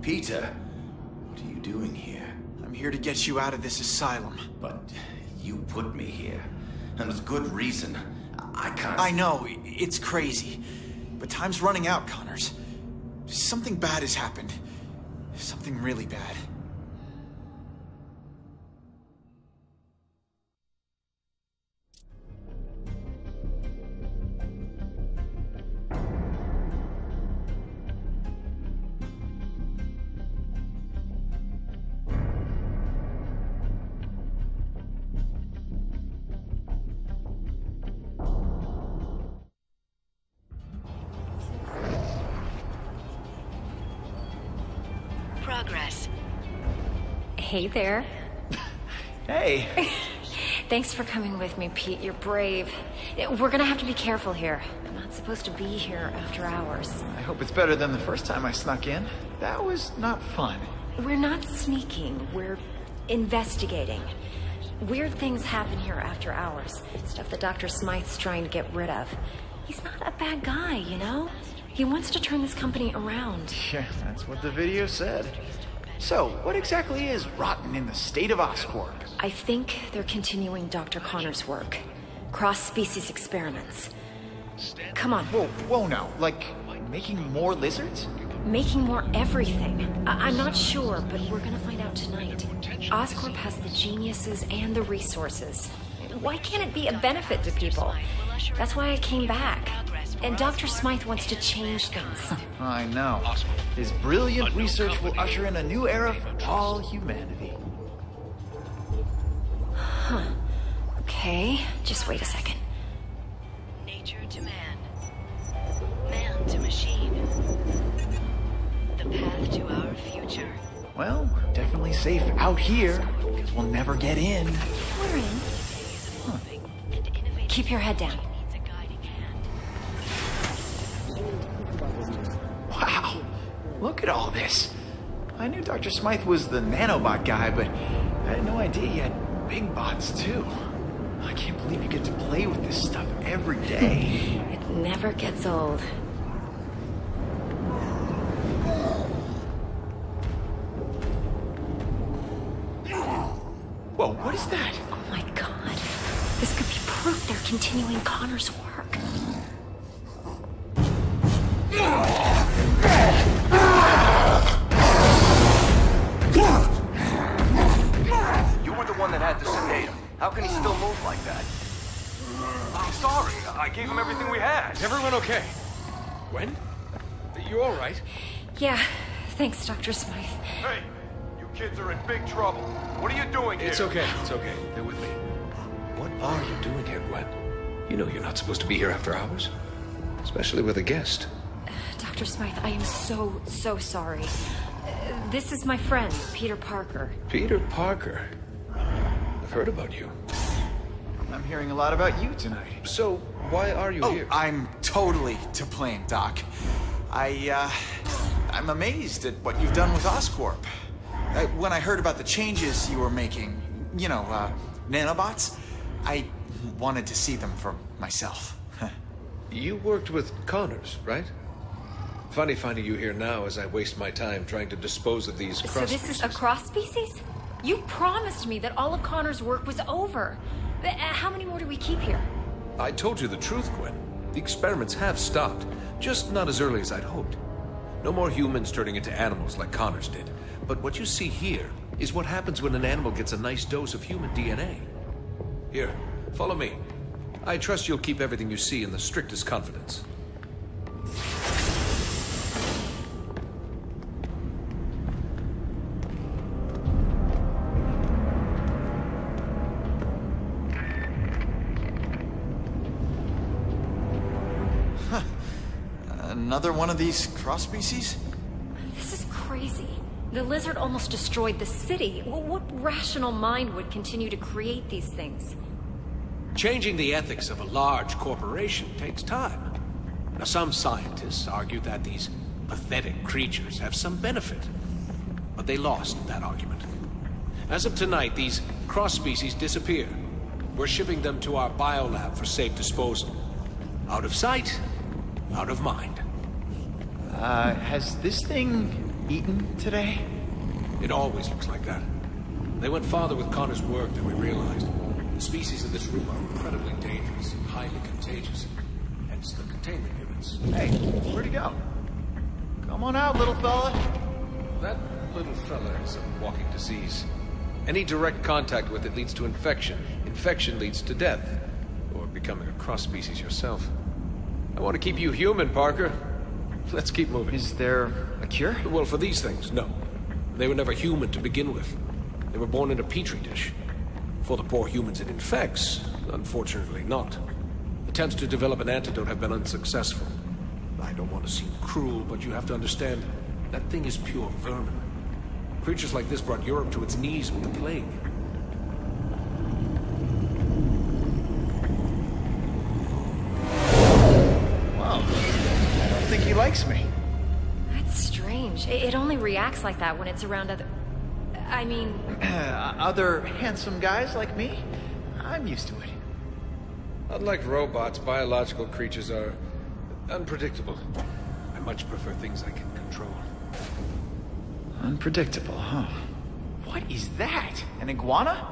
Peter, what are you doing here? I'm here to get you out of this asylum. But you put me here, and with good reason. I can't... I know, it's crazy. But time's running out, Connors. Something bad has happened. Something really bad. Progress. Hey there. Hey. Thanks for coming with me, Pete. You're brave. We're gonna have to be careful here. I'm not supposed to be here after hours. I hope it's better than the first time I snuck in. That was not fun. We're not sneaking. We're investigating. Weird things happen here after hours. Stuff that Dr. Smythe's trying to get rid of. He's not a bad guy, you know? He wants to turn this company around. Yeah, that's what the video said. So, what exactly is rotten in the state of Oscorp? I think they're continuing Dr. Connor's work. Cross-species experiments. Come on. Whoa now. Like, making more lizards? Making more everything. I'm not sure, but we're gonna find out tonight. Oscorp has the geniuses and the resources. Why can't it be a benefit to people? That's why I came back. And Dr. Smythe wants to change things. I know. His brilliant research will usher in a new era for all humanity. Huh. Okay, just wait a second. Nature to man. Man to machine. The path to our future. Well, we're definitely safe out here, because we'll never get in. We're in. Keep your head down. Wow, look at all this. I knew Dr. Smythe was the nanobot guy, but I had no idea he had big bots too. I can't believe you get to play with this stuff every day. It never gets old. Whoa, what is that? Oh my god. This could be proof they're continuing Connor's work. You were the one that had to sedate him. How can he still move like that? I'm sorry. I gave him everything we had. Is everyone okay? Gwen? You all right? Yeah, thanks, Dr. Smythe. Hey, you kids are in big trouble. What are you doing here? It's okay. It's okay. They're with me. What are you doing here, Gwen? You know you're not supposed to be here after hours. Especially with a guest. Dr. Smythe, I am so sorry. This is my friend, Peter Parker. Peter Parker? I've heard about you. I'm hearing a lot about you tonight. So, why are you here? I'm totally to blame, Doc. I'm amazed at what you've done with Oscorp. When I heard about the changes you were making, you know, nanobots, I wanted to see them for myself. You worked with Connors, right? Funny finding you here now as I waste my time trying to dispose of these cross-species. So this is a cross-species? You promised me that all of Connor's work was over. How many more do we keep here? I told you the truth, Gwen. The experiments have stopped, just not as early as I'd hoped. No more humans turning into animals like Connors did. But what you see here is what happens when an animal gets a nice dose of human DNA. Here, follow me. I trust you'll keep everything you see in the strictest confidence. Another one of these cross-species? This is crazy. The lizard almost destroyed the city. What rational mind would continue to create these things? Changing the ethics of a large corporation takes time. Now, some scientists argue that these pathetic creatures have some benefit, but they lost that argument. As of tonight, these cross-species disappear. We're shipping them to our biolab for safe disposal. Out of sight, out of mind. Has this thing eaten today? It always looks like that. They went farther with Connor's work than we realized. The species in this room are incredibly dangerous and highly contagious. Hence the containment units. Hey, where'd he go? Come on out, little fella. That little fella is a walking disease. Any direct contact with it leads to infection. Infection leads to death. Or becoming a cross-species yourself. I want to keep you human, Parker. Let's keep moving. Is there a cure? Well, for these things, no. They were never human to begin with. They were born in a petri dish. For the poor humans it infects, unfortunately not. Attempts to develop an antidote have been unsuccessful. I don't want to seem cruel, but you have to understand, that thing is pure vermin. Creatures like this brought Europe to its knees with the plague. Whoa, I don't think he likes me. That's strange. It only reacts like that when it's around other... I mean... Other handsome guys like me? I'm used to it. Unlike robots, biological creatures are unpredictable. I much prefer things I can control. Unpredictable, huh? What is that? An iguana?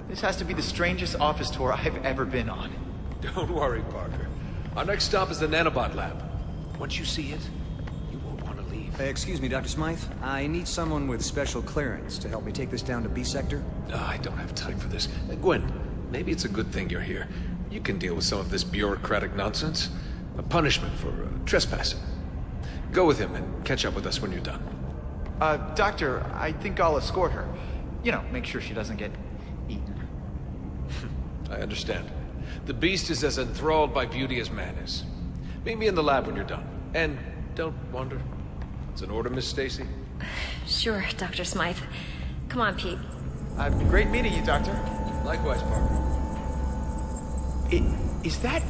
This has to be the strangest office tour I've ever been on. Don't worry, Parker. Our next stop is the nanobot lab. Once you see it, you won't want to leave. Excuse me, Dr. Smythe. I need someone with special clearance to help me take this down to B sector. I don't have time for this. Gwen, maybe it's a good thing you're here. You can deal with some of this bureaucratic nonsense. A punishment for trespassing. Go with him and catch up with us when you're done. Doctor, I think I'll escort her. You know, make sure she doesn't get eaten. I understand. The beast is as enthralled by beauty as man is. Meet me in the lab when you're done. And don't wander. It's an order, Miss Stacy. Sure, Dr. Smythe. Come on, Pete. Great meeting you, Doctor. Likewise, Parker. Is that...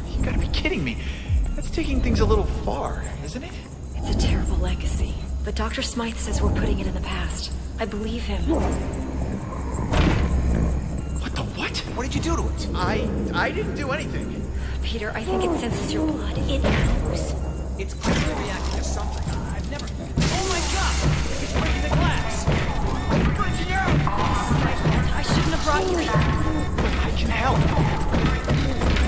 You gotta be kidding me. That's taking things a little far, isn't it? It's a terrible legacy. But Dr. Smythe says we're putting it in the past. I believe him. What the what? What did you do to it? I didn't do anything. Peter, I think it senses your blood. It knows. It's clearly reacting to something. I've never... Oh my god! It's breaking the glass! Breaking out! I shouldn't have brought you here. I can help.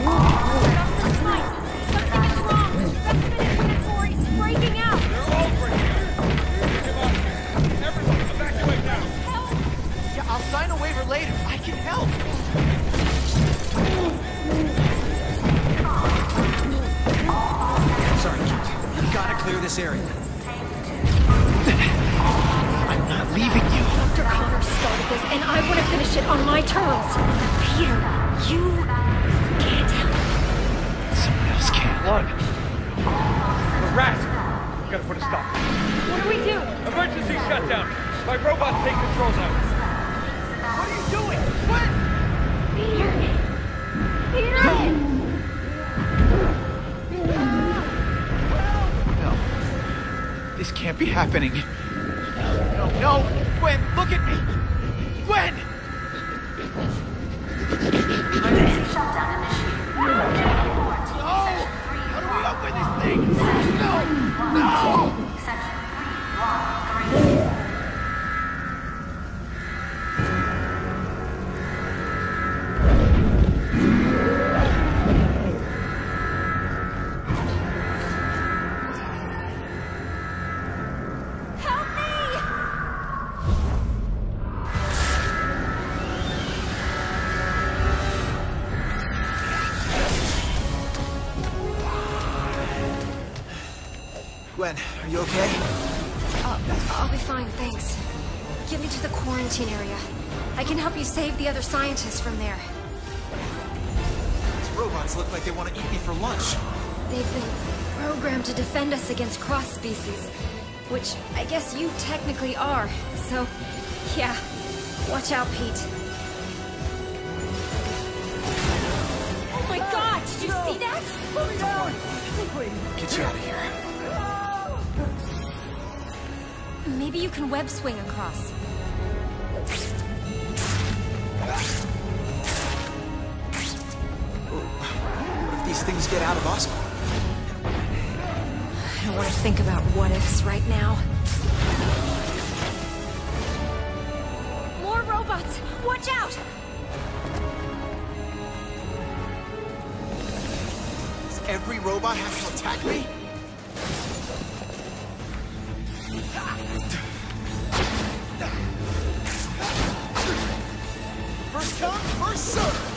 Dr. Smythe, something is wrong. The specimen inventory is breaking out. They're all breaking out. Get out of here. Everyone, evacuate now. Help! Yeah, I'll sign a waiver later. I can help. Sorry, Kate. You gotta clear this area. I'm not leaving you. Dr. Connor started this, and I want to finish it on my terms. Peter, you can't help. Someone else can. One. The rat. We gotta put a stop. What do we do? Emergency shutdown. My robots take control now. What are you doing? What? Peter! Peter! No. This can't be happening. No. Gwen, look at me. Gwen! Emergency shutdown initiated. No! How do we open this thing? No! Section 313. Help me! Gwen, are you okay? I'll be fine, thanks. Get me to the quarantine area. I can help you save the other scientists from there. These robots look like they want to eat me for lunch. They've been programmed to defend us against cross-species, which I guess you technically are. So, yeah, watch out, Pete. Oh my God! Did you see that? Get you out of here. Maybe you can web swing across. What if these things get out of Oscorp? I don't want to think about what ifs right now. robots! Watch out! Does every robot have to attack me? First come, first serve!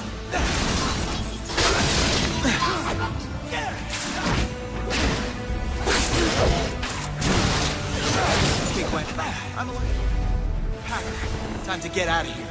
Okay, Gwen, I'm alive. Packer, time to get out of here.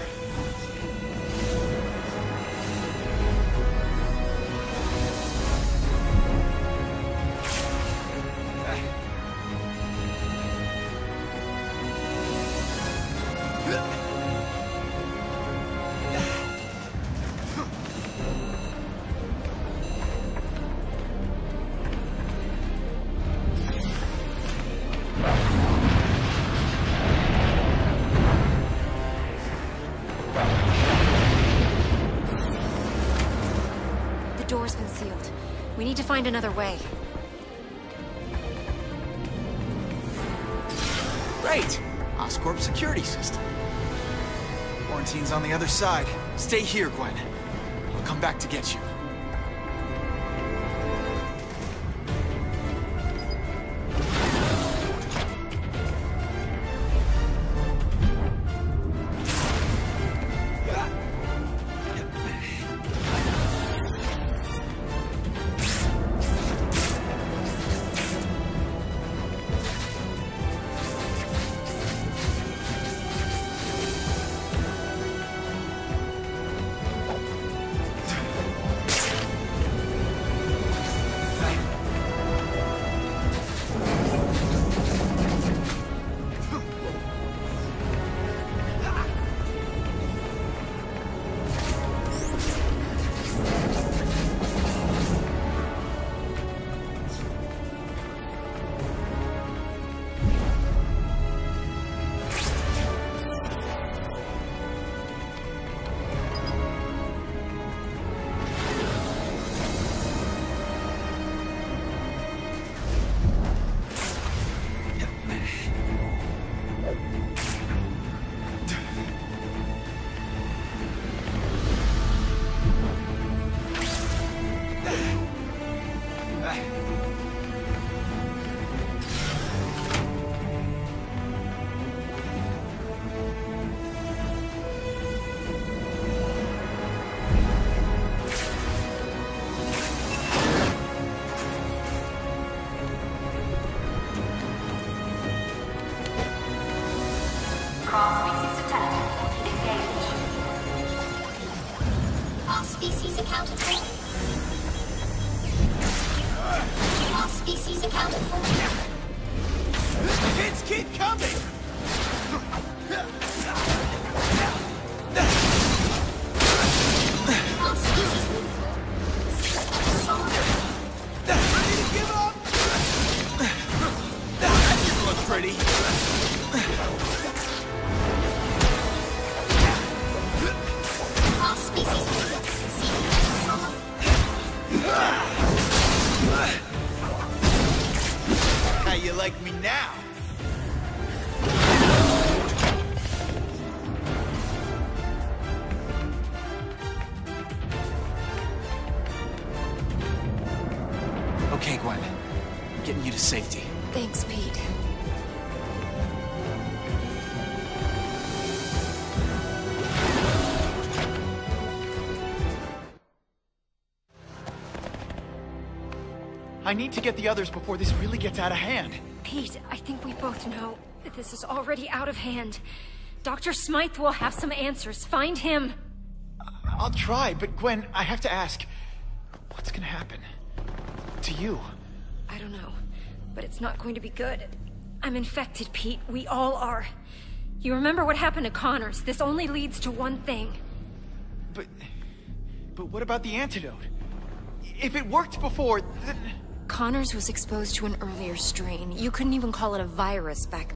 The door's been sealed. We need to find another way. Great! Oscorp security system. Quarantine's on the other side. Stay here, Gwen. I'll come back to get you. Cross-species detected. Engage. All species accounted for. All species accounted for. Hits keep coming! All species Ready to give up? That didn't look pretty. all species How you like me now? Okay, Gwen. I'm getting you to safety. Thanks, Pete. I need to get the others before this really gets out of hand. Pete, I think we both know that this is already out of hand. Dr. Smythe will have some answers. Find him. I'll try, but Gwen, I have to ask, what's gonna happen to you? I don't know, but it's not going to be good. I'm infected, Pete. We all are. You remember what happened to Connors? This only leads to one thing. But what about the antidote? If it worked before, then... Connors was exposed to an earlier strain. You couldn't even call it a virus back